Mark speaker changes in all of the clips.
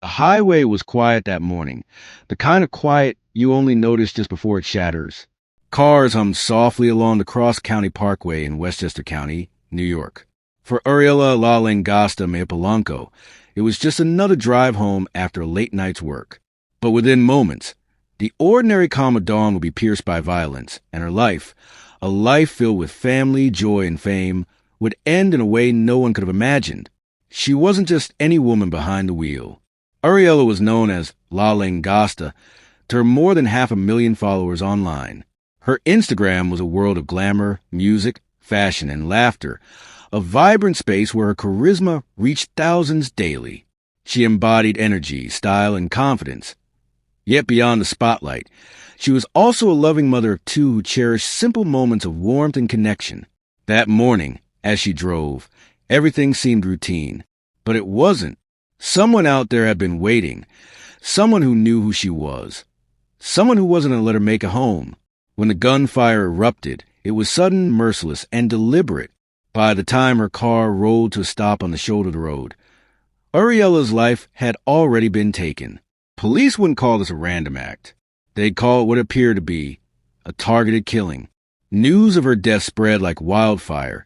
Speaker 1: The highway was quiet that morning, the kind of quiet you only notice just before it shatters. Cars hummed softly along the Cross-County Parkway in Westchester County, New York. For Ariela La Langosta Mejia-Polanco, it was just another drive home after a late night's work. But within moments, the ordinary calm of dawn would be pierced by violence, and her life, a life filled with family, joy, and fame, would end in a way no one could have imagined. She wasn't just any woman behind the wheel. Ariela was known as La Langosta to her more than 500,000 followers online. Her Instagram was a world of glamour, music, fashion, and laughter, a vibrant space where her charisma reached thousands daily. She embodied energy, style, and confidence. Yet beyond the spotlight, she was also a loving mother of two who cherished simple moments of warmth and connection. That morning, as she drove, everything seemed routine. But it wasn't. Someone out there had been waiting. Someone who knew who she was. Someone who wasn't going to let her make it home. When the gunfire erupted, it was sudden, merciless, and deliberate. By the time her car rolled to a stop on the shoulder of the road, Ariela's life had already been taken. Police wouldn't call this a random act. They'd call it what it appeared to be, a targeted killing. News of her death spread like wildfire.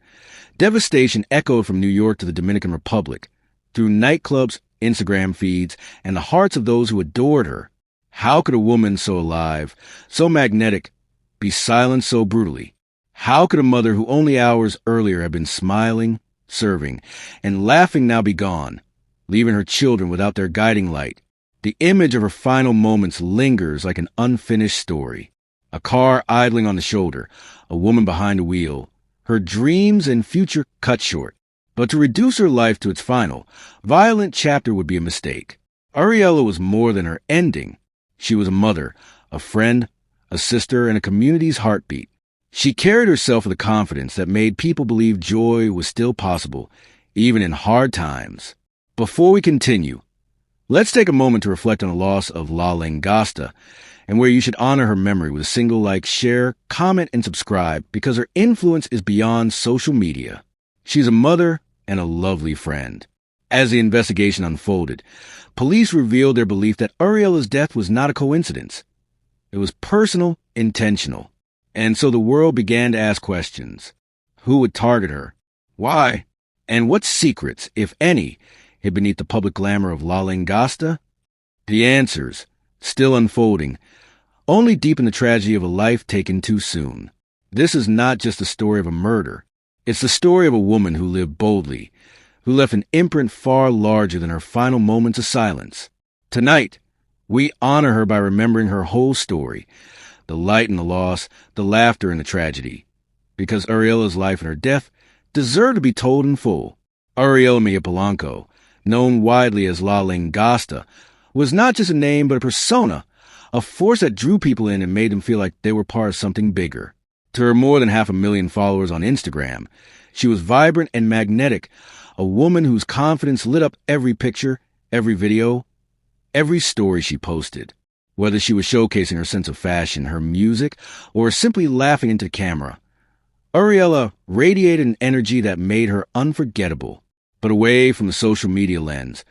Speaker 1: Devastation echoed from New York to the Dominican Republic, through nightclubs, Instagram feeds, and the hearts of those who adored her. How could a woman so alive, so magnetic, be silenced so brutally? How could a mother who only hours earlier had been smiling, serving, and laughing now be gone, leaving her children without their guiding light? The image of her final moments lingers like an unfinished story. A car idling on the shoulder, a woman behind the wheel, her dreams and future cut short. But to reduce her life to its final, violent chapter would be a mistake. Ariela was more than her ending. She was a mother, a friend, a sister, and a community's heartbeat. She carried herself with a confidence that made people believe joy was still possible, even in hard times. Before we continue, let's take a moment to reflect on the loss of La Langosta, and where you should honor her memory with a single like, share, comment, and subscribe, because her influence is beyond social media. She's a mother and a lovely friend. As the investigation unfolded, police revealed their belief that Ariela's death was not a coincidence. It was personal, intentional. And so the world began to ask questions. Who would target her? Why? And what secrets, if any, hid beneath the public glamour of La Langosta? The answers, still unfolding, only deepen the tragedy of a life taken too soon. This is not just the story of a murder. It's the story of a woman who lived boldly, who left an imprint far larger than her final moments of silence. Tonight, we honor her by remembering her whole story, the light and the loss, the laughter and the tragedy, because Ariela's life and her death deserve to be told in full. Ariela Mejia-Polanco, known widely as La Langosta, was not just a name but a persona, a force that drew people in and made them feel like they were part of something bigger. To her more than 500,000 followers on Instagram, she was vibrant and magnetic, a woman whose confidence lit up every picture, every video, every story she posted. Whether she was showcasing her sense of fashion, her music, or simply laughing into the camera, Ariela radiated an energy that made her unforgettable. But away from the social media lens,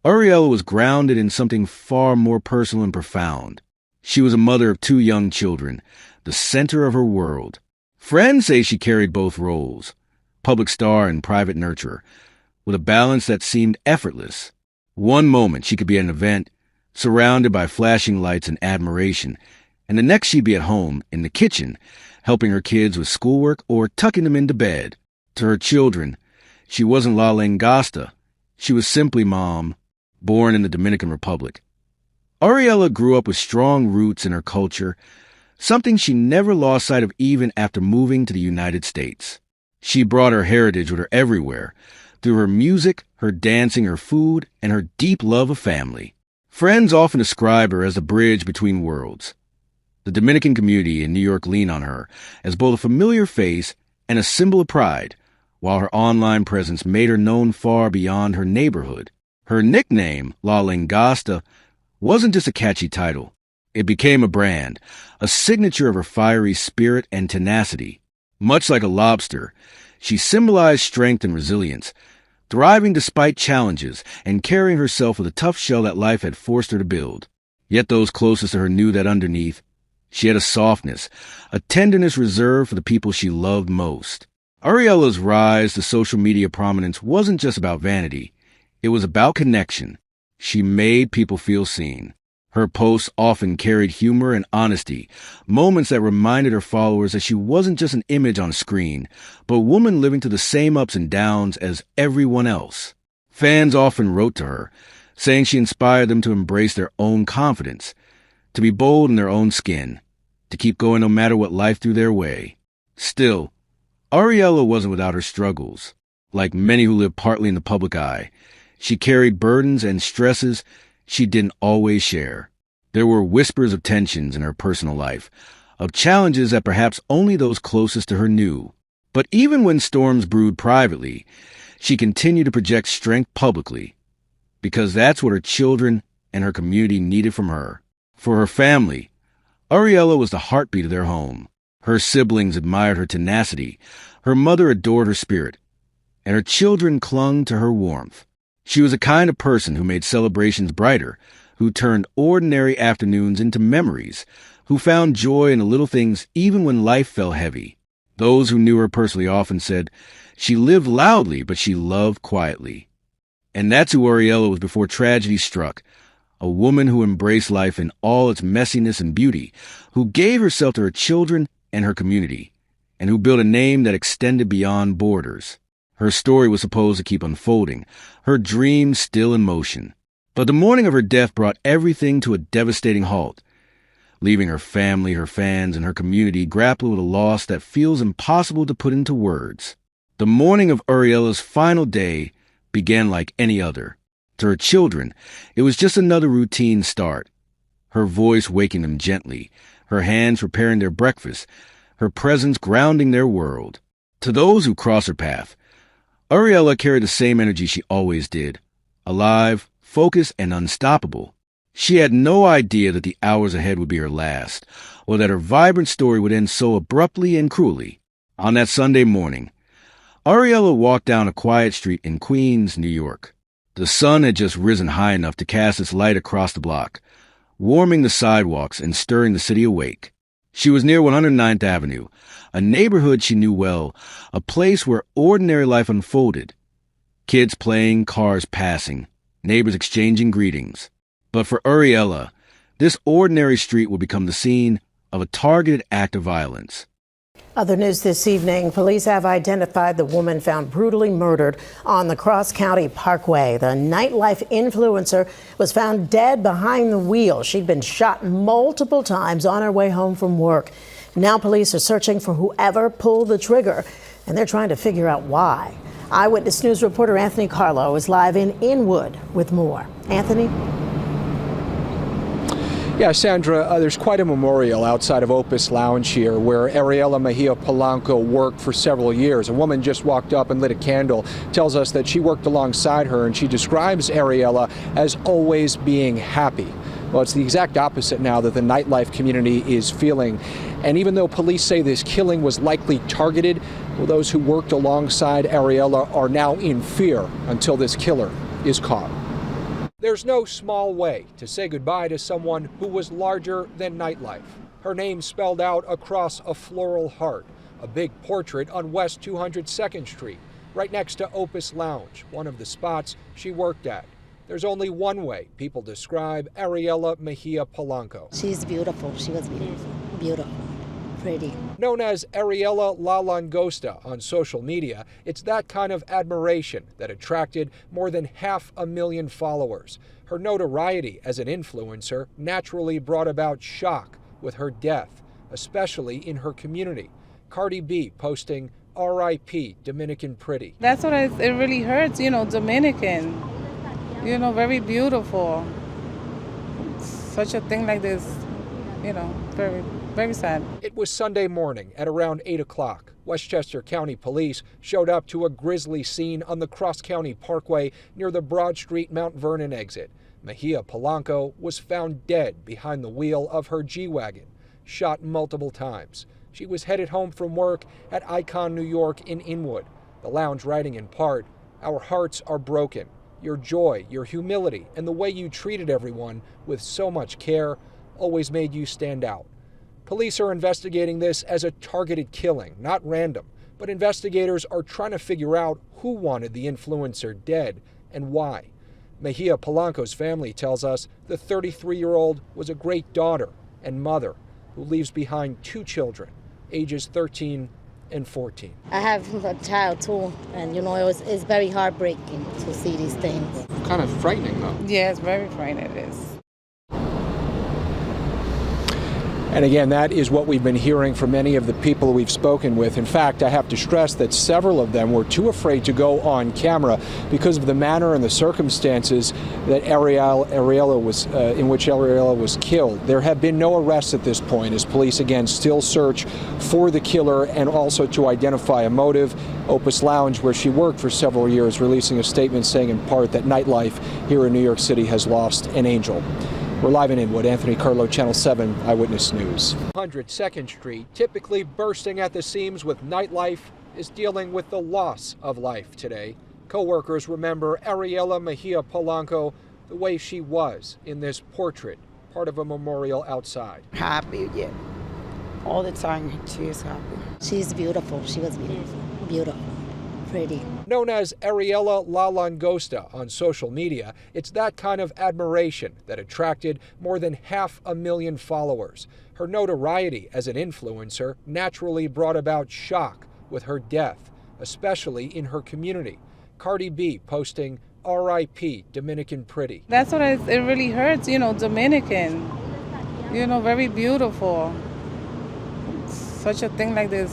Speaker 1: Ariela was grounded in something far more personal and profound. She was a mother of two young children, the center of her world. Friends say she carried both roles, public star and private nurturer, with a balance that seemed effortless. One moment she could be at an event, surrounded by flashing lights and admiration, and the next she'd be at home, in the kitchen, helping her kids with schoolwork or tucking them into bed. To her children, she wasn't La Langosta. She was simply Mom, born in the Dominican Republic. Ariela grew up with strong roots in her culture, something she never lost sight of even after moving to the United States. She brought her heritage with her everywhere, through her music, her dancing, her food, and her deep love of family. Friends often describe her as the bridge between worlds. The Dominican community in New York lean on her as both a familiar face and a symbol of pride, while her online presence made her known far beyond her neighborhood. Her nickname, La Langosta, wasn't just a catchy title. It became a brand, a signature of her fiery spirit and tenacity. Much like a lobster, she symbolized strength and resilience, thriving despite challenges and carrying herself with a tough shell that life had forced her to build. Yet those closest to her knew that underneath, she had a softness, a tenderness reserved for the people she loved most. Ariela's rise to social media prominence wasn't just about vanity. It was about connection. She made people feel seen. Her posts often carried humor and honesty, moments that reminded her followers that she wasn't just an image on a screen, but a woman living through the same ups and downs as everyone else. Fans often wrote to her, saying she inspired them to embrace their own confidence, to be bold in their own skin, to keep going no matter what life threw their way. Still, Ariela wasn't without her struggles. Like many who live partly in the public eye, she carried burdens and stresses she didn't always share. There were whispers of tensions in her personal life, of challenges that perhaps only those closest to her knew. But even when storms brewed privately, she continued to project strength publicly, because that's what her children and her community needed from her. For her family, Ariela was the heartbeat of their home. Her siblings admired her tenacity, her mother adored her spirit, and her children clung to her warmth. She was a kind of person who made celebrations brighter, who turned ordinary afternoons into memories, who found joy in the little things even when life felt heavy. Those who knew her personally often said, she lived loudly, but she loved quietly. And that's who Ariela was before tragedy struck, a woman who embraced life in all its messiness and beauty, who gave herself to her children and her community, and who built a name that extended beyond borders. Her story was supposed to keep unfolding, her dreams still in motion. But the morning of her death brought everything to a devastating halt, leaving her family, her fans, and her community grappling with a loss that feels impossible to put into words. The morning of Ariela's final day began like any other. To her children, it was just another routine start. Her voice waking them gently, her hands preparing their breakfast, her presence grounding their world. To those who crossed her path, Ariela carried the same energy she always did, alive, focused, and unstoppable. She had no idea that the hours ahead would be her last, or that her vibrant story would end so abruptly and cruelly. On that Sunday morning, Ariela walked down a quiet street in Queens, New York. The sun had just risen high enough to cast its light across the block, warming the sidewalks and stirring the city awake. She was near 109th Avenue, a neighborhood she knew well, a place where ordinary life unfolded. Kids playing, cars passing, neighbors exchanging greetings. But for Ariela, this ordinary street would become the scene of a targeted act of violence.
Speaker 2: Other news this evening, police have identified the woman found brutally murdered on the Cross County Parkway. The nightlife influencer was found dead behind the wheel. She'd been shot multiple times on her way home from work. Now police are searching for whoever pulled the trigger, and they're trying to figure out why. Eyewitness News reporter Anthony Carlo is live in Inwood with more. Anthony?
Speaker 3: Yeah, Sandra, there's quite a memorial outside of Opus Lounge here where Ariela Mejia-Polanco worked for several years. A woman just walked up and lit a candle, tells us that she worked alongside her, and she describes Ariela as always being happy. Well, it's the exact opposite now that the nightlife community is feeling. And even though police say this killing was likely targeted, well, those who worked alongside Ariela are now in fear until this killer is caught. There's no small way to say goodbye to someone who was larger than nightlife. Her name spelled out across a floral heart, a big portrait on West 202nd Street, right next to Opus Lounge, one of the spots she worked at. There's only one way people describe Ariela Mejia-Polanco.
Speaker 4: She's beautiful. She was beautiful. Beautiful. Pretty.
Speaker 3: Known as Ariela La Langosta on social media, it's that kind of admiration that attracted more than 500,000 followers. Her notoriety as an influencer naturally brought about shock with her death, especially in her community. Cardi B posting R.I.P. Dominican Pretty.
Speaker 5: That's what it really hurts, Dominican, very beautiful. Such a thing like this, very, very sad.
Speaker 3: It was Sunday morning at around 8 o'clock. Westchester County Police showed up to a grisly scene on the Cross County Parkway near the Broad Street Mount Vernon exit. Mejia-Polanco was found dead behind the wheel of her G-Wagon, shot multiple times. She was headed home from work at Icon, New York in Inwood, the lounge writing in part, Our hearts are broken. Your joy, your humility, and the way you treated everyone with so much care always made you stand out. Police are investigating this as a targeted killing, not random, but investigators are trying to figure out who wanted the influencer dead and why. Mejia-Polanco's family tells us the 33-year-old was a great daughter and mother who leaves behind two children, ages 13 and 14.
Speaker 4: I have a child too, and it's very heartbreaking to see these things.
Speaker 3: Kind of frightening, though.
Speaker 5: Yeah, it's very frightening, it is.
Speaker 3: And again, that is what we've been hearing from many of the people we've spoken with. In fact, I have to stress that several of them were too afraid to go on camera because of the manner and the circumstances that in which Ariela was killed. There have been no arrests at this point as police again still search for the killer and also to identify a motive. Opus Lounge, where she worked for several years, releasing a statement saying in part that nightlife here in New York City has lost an angel. We're live in Inwood. Anthony Carlo, Channel 7 Eyewitness News. 102nd Street, typically bursting at the seams with nightlife, is dealing with the loss of life today. Co-workers remember Ariela Mejia-Polanco the way she was in this portrait, part of a memorial outside.
Speaker 6: Happy, yeah. All the time, she is happy.
Speaker 4: She's beautiful. She was beautiful. Beautiful. Pretty.
Speaker 3: Known as Ariela La Langosta on social media, it's that kind of admiration that attracted more than 500,000 followers. Her notoriety as an influencer naturally brought about shock with her death, especially in her community. Cardi B posting R.I.P. Dominican Pretty.
Speaker 5: That's what it really hurts, Dominican, very beautiful. Such a thing like this,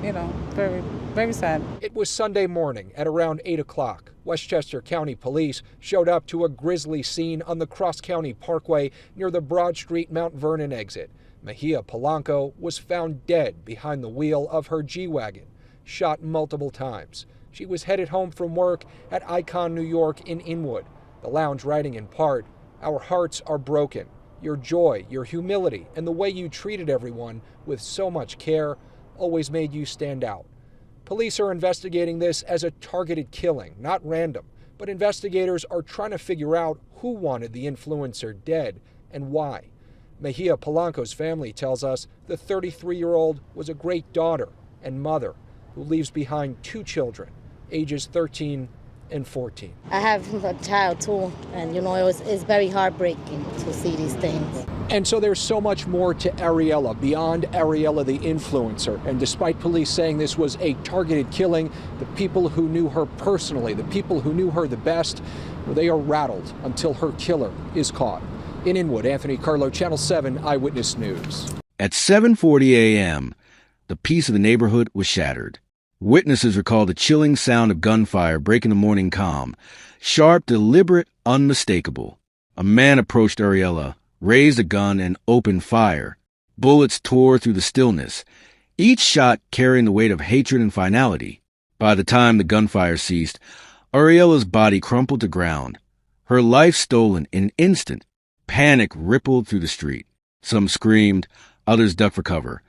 Speaker 5: very, very sad.
Speaker 3: It was Sunday morning at around 8 o'clock. Westchester County Police showed up to a grisly scene on the Cross County Parkway near the Broad Street Mount Vernon exit. Mejia-Polanco was found dead behind the wheel of her G-Wagon, shot multiple times. She was headed home from work at Icon, New York in Inwood. The Lounge writing in part, "Our hearts are broken. Your joy, your humility, and the way you treated everyone with so much care always made you stand out." Police are investigating this as a targeted killing, not random, but investigators are trying to figure out who wanted the influencer dead and why. Mejia-Polanco's family tells us the 33-year-old was a great daughter and mother who leaves behind two children, ages 13 and 14.
Speaker 4: I have a child too, and it's very heartbreaking to see these things.
Speaker 3: And so there's so much more to Ariela, beyond Ariela the influencer. And despite police saying this was a targeted killing, the people who knew her personally, the people who knew her the best, well, they are rattled until her killer is caught. In Inwood, Anthony Carlo, Channel 7 Eyewitness News.
Speaker 1: At 7:40 a.m., the peace of the neighborhood was shattered. Witnesses recall the chilling sound of gunfire breaking the morning calm. Sharp, deliberate, unmistakable. A man approached Ariela, raised a gun, and opened fire. Bullets tore through the stillness, each shot carrying the weight of hatred and finality. By the time the gunfire ceased, Ariela's body crumpled to ground. Her life stolen in an instant. Panic rippled through the street. Some screamed, others ducked for cover,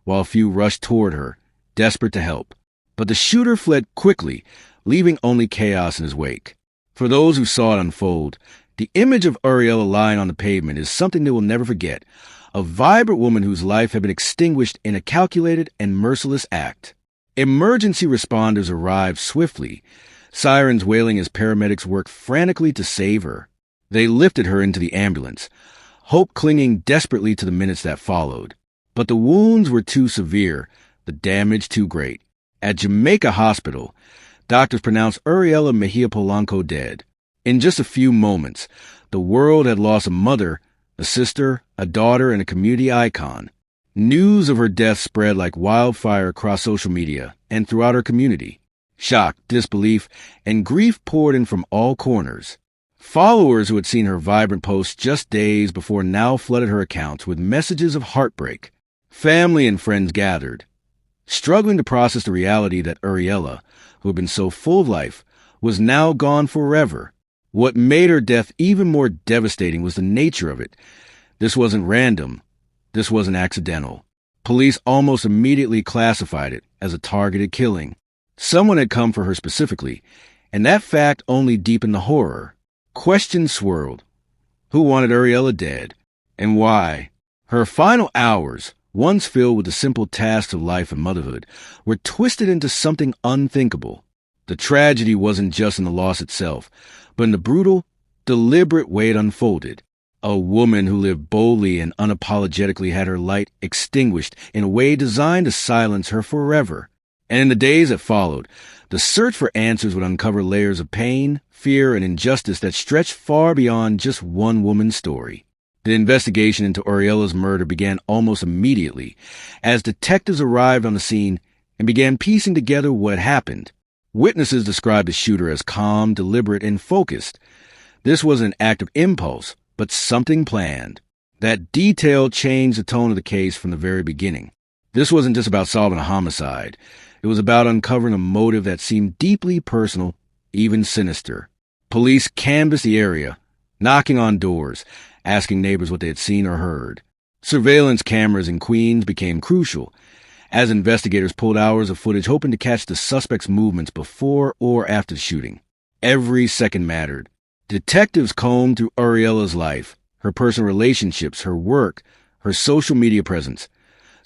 Speaker 1: while a few rushed toward her, desperate to help. But the shooter fled quickly, leaving only chaos in his wake. For those who saw it unfold, the image of Ariela lying on the pavement is something they will never forget. A vibrant woman whose life had been extinguished in a calculated and merciless act. Emergency responders arrived swiftly, sirens wailing as paramedics worked frantically to save her. They lifted her into the ambulance, hope clinging desperately to the minutes that followed. But the wounds were too severe, the damage too great. At Jamaica Hospital, doctors pronounced Ariela Mejia-Polanco dead. In just a few moments, the world had lost a mother, a sister, a daughter, and a community icon. News of her death spread like wildfire across social media and throughout her community. Shock, disbelief, and grief poured in from all corners. Followers who had seen her vibrant posts just days before now flooded her accounts with messages of heartbreak. Family and friends gathered, struggling to process the reality that Ariela, who had been so full of life, was now gone forever. What made her death even more devastating was the nature of it. This wasn't random. This wasn't accidental. Police almost immediately classified it as a targeted killing. Someone had come for her specifically, And that fact only deepened the horror. Questions swirled. Who wanted Ariela dead? And why? Her final hours, once filled with the simple tasks of life and motherhood, were twisted into something unthinkable. The tragedy wasn't just in the loss itself, but in the brutal, deliberate way it unfolded. A woman who lived boldly and unapologetically had her light extinguished in a way designed to silence her forever. And in the days that followed, the search for answers would uncover layers of pain, fear, and injustice that stretched far beyond just one woman's story. The investigation into Ariela's murder began almost immediately, as detectives arrived on the scene and began piecing together what happened. Witnesses described the shooter as calm, deliberate, and focused. This wasn't an act of impulse, but something planned. That detail changed the tone of the case from the very beginning. This wasn't just about solving a homicide. It was about uncovering a motive that seemed deeply personal, even sinister. Police canvassed the area, knocking on doors, asking neighbors what they had seen or heard. Surveillance cameras in Queens became crucial, as investigators pulled hours of footage hoping to catch the suspect's movements before or after the shooting. Every second mattered. Detectives combed through Ariela's life, her personal relationships, her work, her social media presence,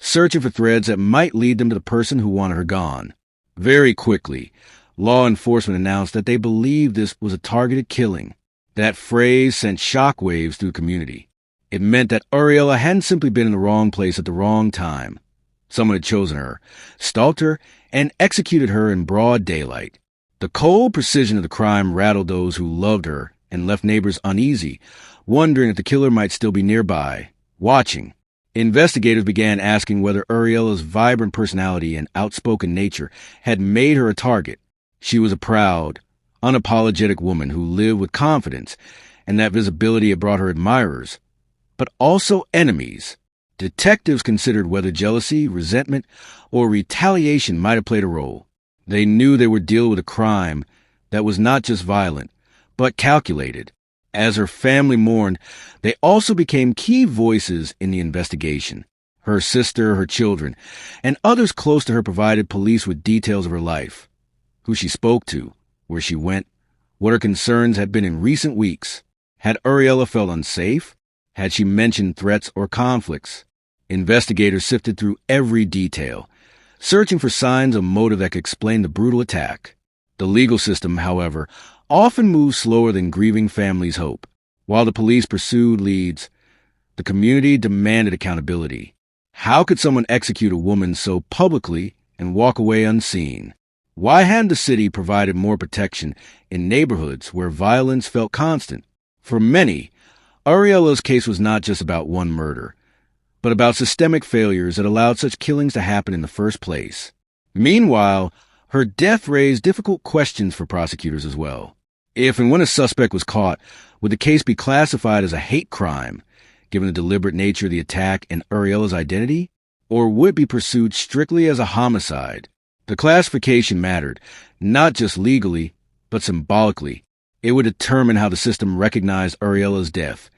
Speaker 1: searching for threads that might lead them to the person who wanted her gone. Very quickly, law enforcement announced that they believed this was a targeted killing. That phrase sent shockwaves through the community. It meant that Ariela hadn't simply been in the wrong place at the wrong time. Someone had chosen her, stalked her, and executed her in broad daylight. The cold precision of the crime rattled those who loved her and left neighbors uneasy, wondering if the killer might still be nearby, watching. Investigators began asking whether Ariela's vibrant personality and outspoken nature had made her a target. She was a proud, unapologetic woman who lived with confidence, and that visibility had brought her admirers, but also enemies. Detectives considered whether jealousy, resentment, or retaliation might have played a role. They knew they were dealing with a crime that was not just violent, but calculated. As her family mourned, they also became key voices in the investigation. Her sister, her children, and others close to her provided police with details of her life, who she spoke to, where she went, what her concerns had been in recent weeks. Had Ariela felt unsafe? Had she mentioned threats or conflicts? Investigators sifted through every detail, searching for signs of motive that could explain the brutal attack. The legal system, however, often moves slower than grieving families hope. While the police pursued leads, the community demanded accountability. How could someone execute a woman so publicly and walk away unseen? Why hadn't the city provided more protection in neighborhoods where violence felt constant? For many, Ariela's case was not just about one murder, but about systemic failures that allowed such killings to happen in the first place. Meanwhile, her death raised difficult questions for prosecutors as well. If and when a suspect was caught, would the case be classified as a hate crime, given the deliberate nature of the attack and Ariela's identity? Or would it be pursued strictly as a homicide? The classification mattered, not just legally, but symbolically. It would determine how the system recognized Ariela's death,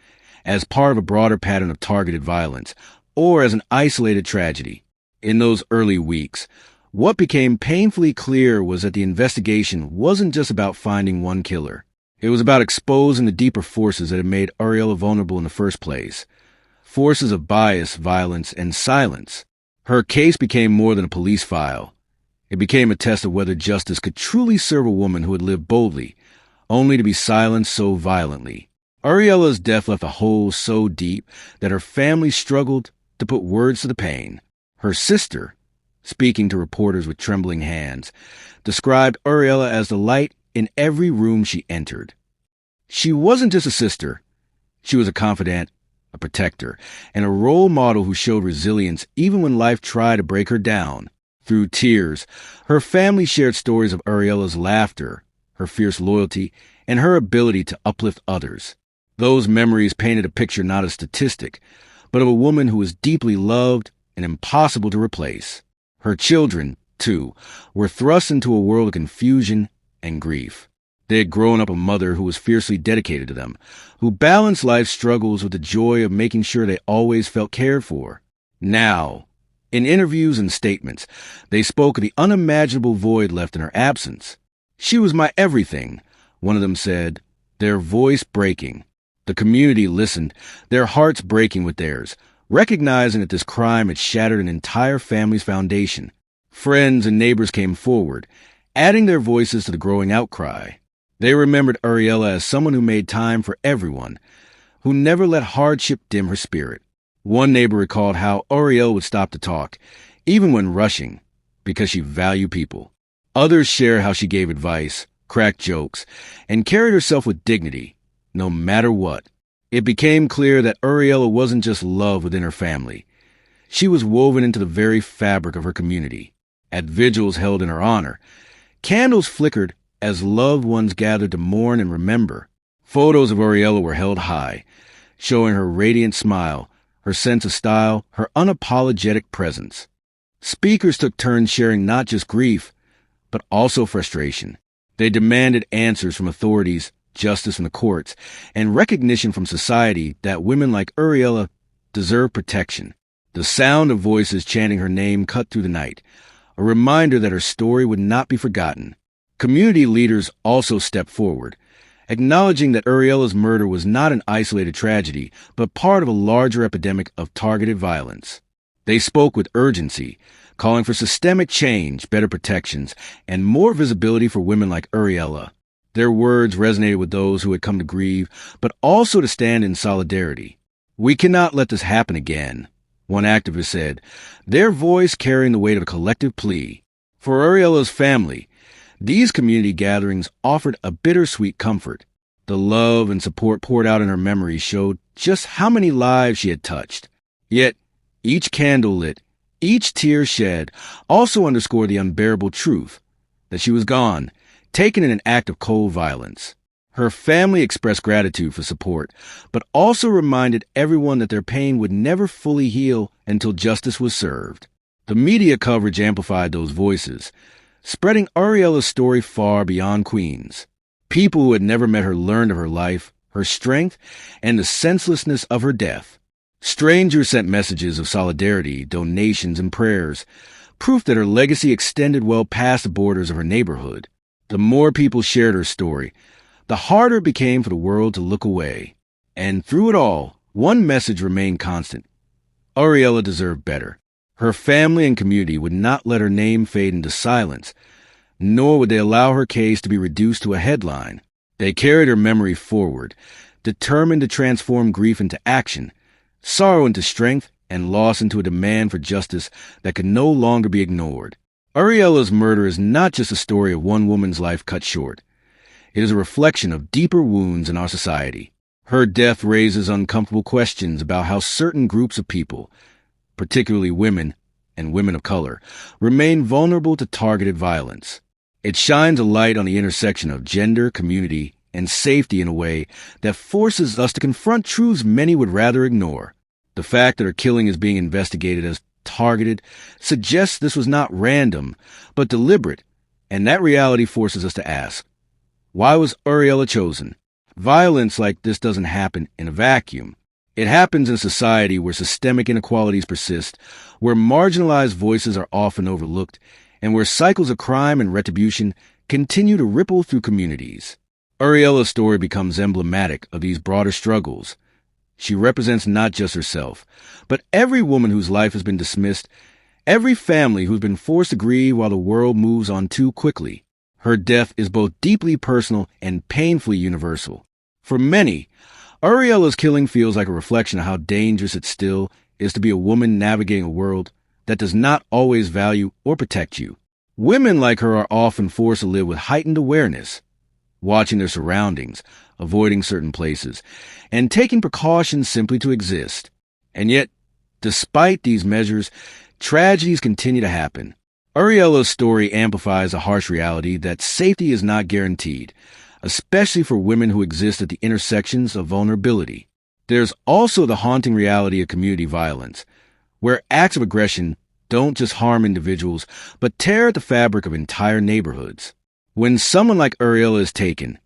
Speaker 1: as part of a broader pattern of targeted violence, or as an isolated tragedy. In those early weeks, what became painfully clear was that the investigation wasn't just about finding one killer. It was about exposing the deeper forces that had made Ariela vulnerable in the first place. Forces of bias, violence, and silence. Her case became more than a police file. It became a test of whether justice could truly serve a woman who had lived boldly, only to be silenced so violently. Ariela's death left a hole so deep that her family struggled to put words to the pain. Her sister, speaking to reporters with trembling hands, described Ariela as the light in every room she entered. She wasn't just a sister. She was a confidant, a protector, and a role model who showed resilience even when life tried to break her down. Through tears, her family shared stories of Ariela's laughter, her fierce loyalty, and her ability to uplift others. Those memories painted a picture not of a statistic, but of a woman who was deeply loved and impossible to replace. Her children, too, were thrust into a world of confusion and grief. They had grown up a mother who was fiercely dedicated to them, who balanced life's struggles with the joy of making sure they always felt cared for. Now, in interviews and statements, they spoke of the unimaginable void left in her absence. "She was my everything," one of them said, their voice breaking. The community listened, their hearts breaking with theirs, recognizing that this crime had shattered an entire family's foundation. Friends and neighbors came forward, adding their voices to the growing outcry. They remembered Ariela as someone who made time for everyone, who never let hardship dim her spirit. One neighbor recalled how Ariela would stop to talk, even when rushing, because she valued people. Others shared how she gave advice, cracked jokes, and carried herself with dignity, no matter what. It became clear that Ariela wasn't just love within her family. She was woven into the very fabric of her community. At vigils held in her honor, candles flickered as loved ones gathered to mourn and remember. Photos of Ariela were held high, showing her radiant smile, her sense of style, her unapologetic presence. Speakers took turns sharing not just grief, but also frustration. They demanded answers from authorities, justice from the courts, and recognition from society that women like Ariela deserve protection. The sound of voices chanting her name cut through the night, a reminder that her story would not be forgotten. Community leaders also stepped forward, acknowledging that Ariela's murder was not an isolated tragedy, but part of a larger epidemic of targeted violence. They spoke with urgency, calling for systemic change, better protections, and more visibility for women like Ariela. Their words resonated with those who had come to grieve, but also to stand in solidarity. "We cannot let this happen again," one activist said, their voice carrying the weight of a collective plea. For Ariela's family, these community gatherings offered a bittersweet comfort. The love and support poured out in her memory showed just how many lives she had touched. Yet, each candle lit, each tear shed, also underscored the unbearable truth that she was gone, taken in an act of cold violence. Her family expressed gratitude for support, but also reminded everyone that their pain would never fully heal until justice was served. The media coverage amplified those voices, spreading Ariela's story far beyond Queens. People who had never met her learned of her life, her strength, and the senselessness of her death. Strangers sent messages of solidarity, donations, and prayers, proof that her legacy extended well past the borders of her neighborhood. The more people shared her story, the harder it became for the world to look away. And through it all, one message remained constant. Ariela deserved better. Her family and community would not let her name fade into silence, nor would they allow her case to be reduced to a headline. They carried her memory forward, determined to transform grief into action, sorrow into strength, and loss into a demand for justice that could no longer be ignored. Ariela's murder is not just a story of one woman's life cut short. It is a reflection of deeper wounds in our society. Her death raises uncomfortable questions about how certain groups of people, particularly women and women of color, remain vulnerable to targeted violence. It shines a light on the intersection of gender, community, and safety in a way that forces us to confront truths many would rather ignore. The fact that her killing is being investigated as targeted suggests this was not random, but deliberate, and that reality forces us to ask, why was Ariela chosen? Violence like this doesn't happen in a vacuum. It happens in a society where systemic inequalities persist, where marginalized voices are often overlooked, and where cycles of crime and retribution continue to ripple through communities. Ariela's story becomes emblematic of these broader struggles. She represents not just herself, but every woman whose life has been dismissed, every family who's been forced to grieve while the world moves on too quickly. Her death is both deeply personal and painfully universal. For many, Ariela's killing feels like a reflection of how dangerous it still is to be a woman navigating a world that does not always value or protect you. Women like her are often forced to live with heightened awareness, watching their surroundings, avoiding certain places, and taking precautions simply to exist. And yet, despite these measures, tragedies continue to happen. Ariela's story amplifies a harsh reality that safety is not guaranteed, especially for women who exist at the intersections of vulnerability. There's also the haunting reality of community violence, where acts of aggression don't just harm individuals, but tear at the fabric of entire neighborhoods. When someone like Ariela is taken,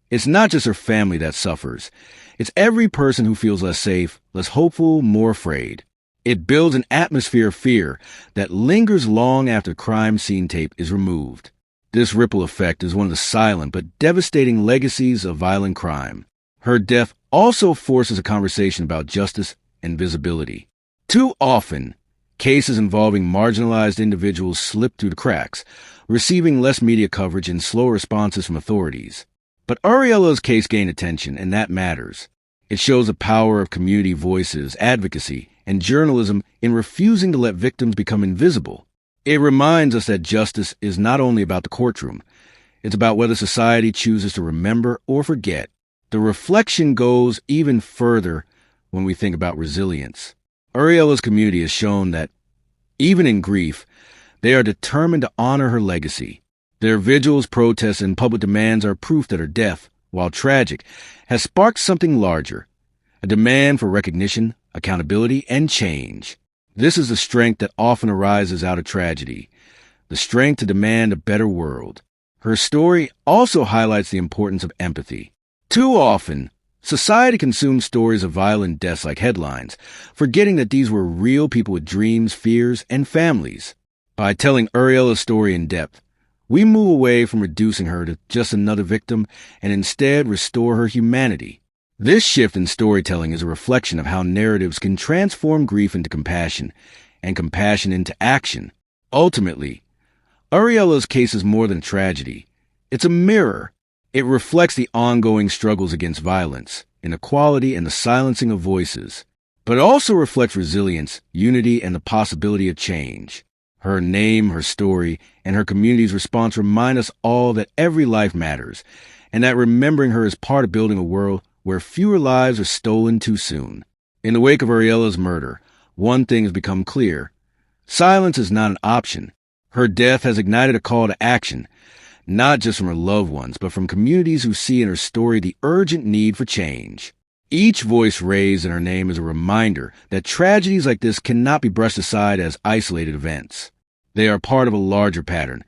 Speaker 1: it's not just her family that suffers. It's every person who feels less safe, less hopeful, more afraid. It builds an atmosphere of fear that lingers long after crime scene tape is removed. This ripple effect is one of the silent but devastating legacies of violent crime. Her death also forces a conversation about justice and visibility. Too often, cases involving marginalized individuals slip through the cracks, receiving less media coverage and slow responses from authorities. But Ariela's case gained attention, and that matters. It shows the power of community voices, advocacy, and journalism in refusing to let victims become invisible. It reminds us that justice is not only about the courtroom. It's about whether society chooses to remember or forget. The reflection goes even further when we think about resilience. Ariela's community has shown that, even in grief, they are determined to honor her legacy. Their vigils, protests, and public demands are proof that her death, while tragic, has sparked something larger, a demand for recognition, accountability, and change. This is the strength that often arises out of tragedy, the strength to demand a better world. Her story also highlights the importance of empathy. Too often, society consumes stories of violent deaths like headlines, forgetting that these were real people with dreams, fears, and families. By telling Ariela's story in depth, we move away from reducing her to just another victim and instead restore her humanity. This shift in storytelling is a reflection of how narratives can transform grief into compassion and compassion into action. Ultimately, Ariela's case is more than a tragedy. It's a mirror. It reflects the ongoing struggles against violence, inequality, and the silencing of voices. But it also reflects resilience, unity, and the possibility of change. Her name, her story, and her community's response remind us all that every life matters, and that remembering her is part of building a world where fewer lives are stolen too soon. In the wake of Ariela's murder, one thing has become clear. Silence is not an option. Her death has ignited a call to action, not just from her loved ones, but from communities who see in her story the urgent need for change. Each voice raised in her name is a reminder that tragedies like this cannot be brushed aside as isolated events. They are part of a larger pattern,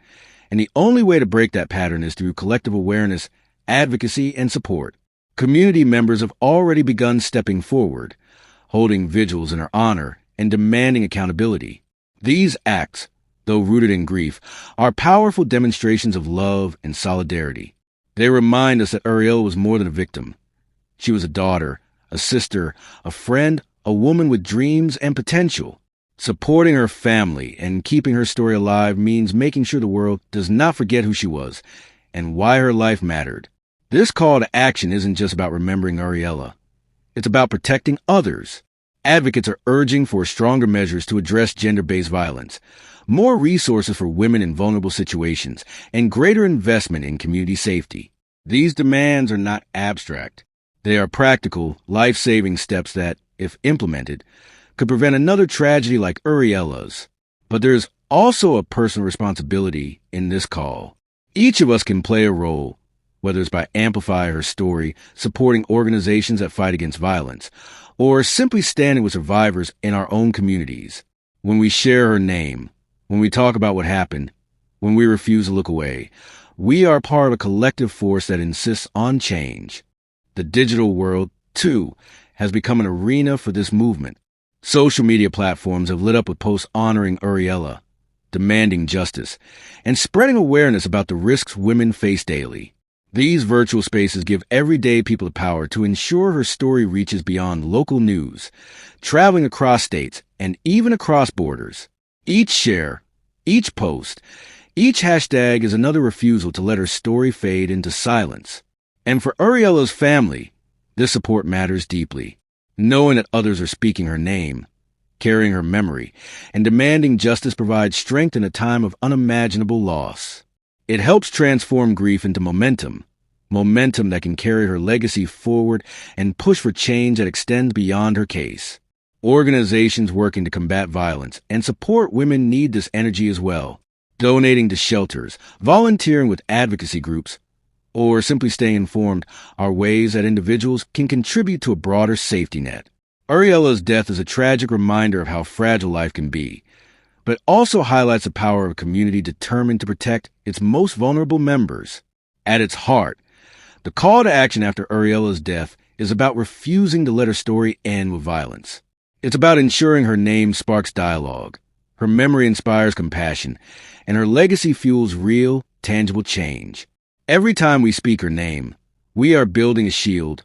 Speaker 1: and the only way to break that pattern is through collective awareness, advocacy, and support. Community members have already begun stepping forward, holding vigils in her honor and demanding accountability. These acts, though rooted in grief, are powerful demonstrations of love and solidarity. They remind us that Ariela was more than a victim. She was a daughter, a sister, a friend, a woman with dreams and potential. Supporting her family and keeping her story alive means making sure the world does not forget who she was and why her life mattered. This call to action isn't just about remembering Ariela. It's about protecting others. Advocates are urging for stronger measures to address gender-based violence, more resources for women in vulnerable situations, and greater investment in community safety. These demands are not abstract. They are practical, life-saving steps that, if implemented, could prevent another tragedy like Ariela's. But there's also a personal responsibility in this call. Each of us can play a role, whether it's by amplifying her story, supporting organizations that fight against violence, or simply standing with survivors in our own communities. When we share her name, when we talk about what happened, when we refuse to look away, we are part of a collective force that insists on change. The digital world, too, has become an arena for this movement. Social media platforms have lit up with posts honoring Ariela, demanding justice, and spreading awareness about the risks women face daily. These virtual spaces give everyday people the power to ensure her story reaches beyond local news, traveling across states and even across borders. Each share, each post, each hashtag is another refusal to let her story fade into silence. And for Ariela's family, this support matters deeply. Knowing that others are speaking her name, carrying her memory, and demanding justice provides strength in a time of unimaginable loss. It helps transform grief into momentum that can carry her legacy forward and push for change that extends beyond her case. Organizations working to combat violence and support women need this energy as well. Donating to shelters, volunteering with advocacy groups, or simply staying informed are ways that individuals can contribute to a broader safety net. Ariela's death is a tragic reminder of how fragile life can be, but also highlights the power of a community determined to protect its most vulnerable members. At its heart, the call to action after Ariela's death is about refusing to let her story end with violence. It's about ensuring her name sparks dialogue, her memory inspires compassion, and her legacy fuels real, tangible change. Every time we speak her name, we are building a shield,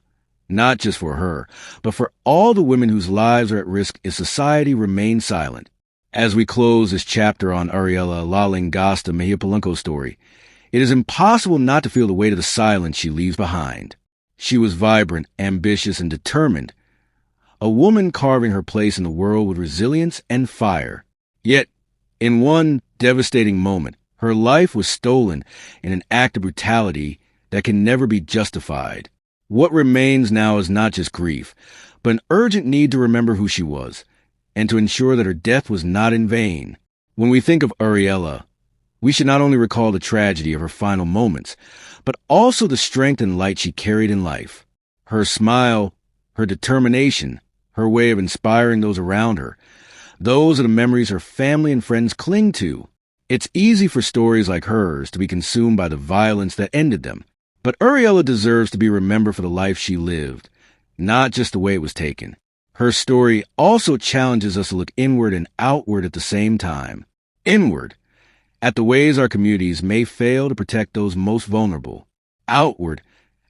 Speaker 1: not just for her, but for all the women whose lives are at risk if society remains silent. As we close this chapter on Ariela La Langosta Mejia-Polanco's story, it is impossible not to feel the weight of the silence she leaves behind. She was vibrant, ambitious, and determined, a woman carving her place in the world with resilience and fire. Yet, in one devastating moment, her life was stolen in an act of brutality that can never be justified. What remains now is not just grief, but an urgent need to remember who she was, and to ensure that her death was not in vain. When we think of Ariela, we should not only recall the tragedy of her final moments, but also the strength and light she carried in life. Her smile, her determination, her way of inspiring those around her. Those are the memories her family and friends cling to. It's easy for stories like hers to be consumed by the violence that ended them. But Ariela deserves to be remembered for the life she lived, not just the way it was taken. Her story also challenges us to look inward and outward at the same time. Inward, at the ways our communities may fail to protect those most vulnerable. Outward,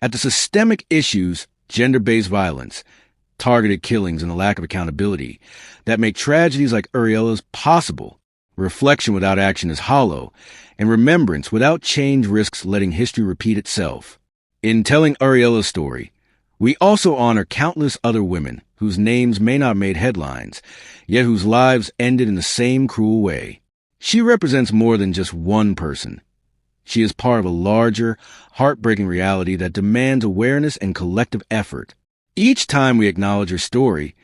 Speaker 1: at the systemic issues, gender-based violence, targeted killings, and the lack of accountability that make tragedies like Ariela's possible. Reflection without action is hollow, and remembrance without change risks letting history repeat itself. In telling Ariela's story, we also honor countless other women whose names may not have made headlines, yet whose lives ended in the same cruel way. She represents more than just one person. She is part of a larger, heartbreaking reality that demands awareness and collective effort. Each time we acknowledge her story,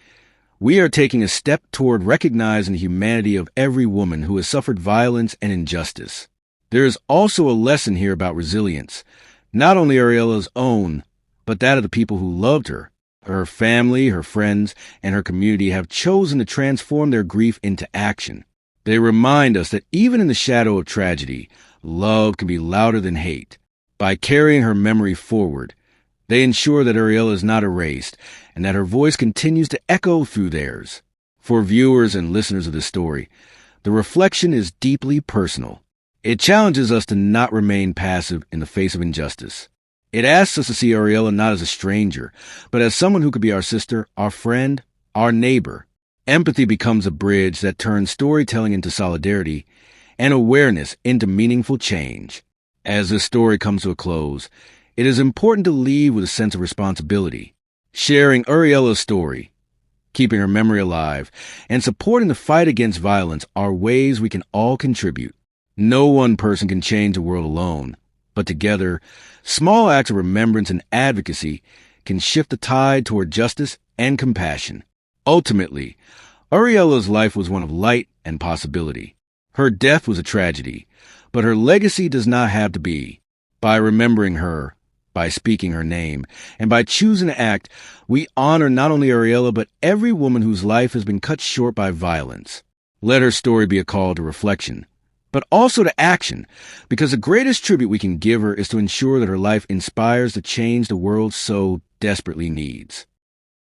Speaker 1: we are taking a step toward recognizing the humanity of every woman who has suffered violence and injustice. There is also a lesson here about resilience, not only Ariela's own, but that of the people who loved her. Her family, her friends, and her community have chosen to transform their grief into action. They remind us that even in the shadow of tragedy, love can be louder than hate. By carrying her memory forward, they ensure that Ariela is not erased and that her voice continues to echo through theirs. For viewers and listeners of this story, the reflection is deeply personal. It challenges us to not remain passive in the face of injustice. It asks us to see Ariela not as a stranger, but as someone who could be our sister, our friend, our neighbor. Empathy becomes a bridge that turns storytelling into solidarity and awareness into meaningful change. As this story comes to a close, it is important to leave with a sense of responsibility. Sharing Ariela's story, keeping her memory alive, and supporting the fight against violence are ways we can all contribute. No one person can change the world alone, but together, small acts of remembrance and advocacy can shift the tide toward justice and compassion. Ultimately, Ariela's life was one of light and possibility. Her death was a tragedy, but her legacy does not have to be. By remembering her, by speaking her name, and by choosing to act, we honor not only Ariela, but every woman whose life has been cut short by violence. Let her story be a call to reflection, but also to action, because the greatest tribute we can give her is to ensure that her life inspires the change the world so desperately needs.